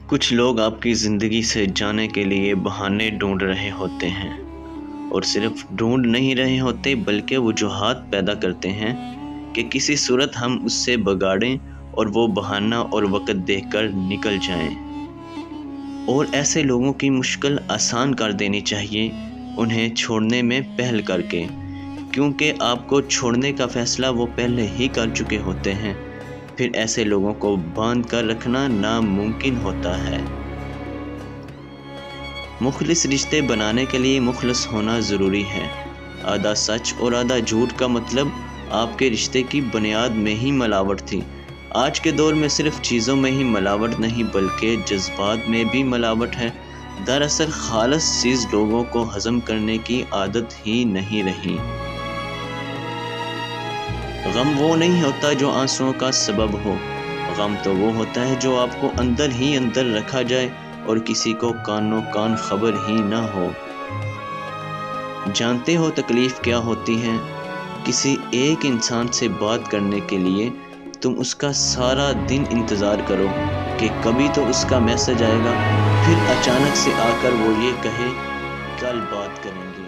کچھ لوگ آپ کی زندگی سے جانے کے لیے بہانے ڈھونڈ رہے ہوتے ہیں، اور صرف ڈھونڈ نہیں رہے ہوتے بلکہ وجوہات پیدا کرتے ہیں کہ کسی صورت ہم اس سے بگاڑیں اور وہ بہانہ اور وقت دیکھ کر نکل جائیں۔ اور ایسے لوگوں کی مشکل آسان کر دینی چاہیے، انہیں چھوڑنے میں پہل کر کے، کیونکہ آپ کو چھوڑنے کا فیصلہ وہ پہلے ہی کر چکے ہوتے ہیں۔ پھر ایسے لوگوں کو باندھ کر رکھنا ناممکن ہوتا ہے۔ مخلص رشتے بنانے کے لیے مخلص ہونا ضروری ہے۔ آدھا سچ اور آدھا جھوٹ کا مطلب آپ کے رشتے کی بنیاد میں ہی ملاوٹ تھی۔ آج کے دور میں صرف چیزوں میں ہی ملاوٹ نہیں بلکہ جذبات میں بھی ملاوٹ ہے۔ دراصل خالص چیز لوگوں کو ہضم کرنے کی عادت ہی نہیں رہی۔ غم وہ نہیں ہوتا جو آنسوؤں کا سبب ہو، غم تو وہ ہوتا ہے جو آپ کو اندر ہی اندر رکھا جائے اور کسی کو کانوں کان خبر ہی نہ ہو۔ جانتے ہو تکلیف کیا ہوتی ہے؟ کسی ایک انسان سے بات کرنے کے لیے تم اس کا سارا دن انتظار کرو کہ کبھی تو اس کا میسج آئے گا، پھر اچانک سے آ کر وہ یہ کہے کل بات کریں گے۔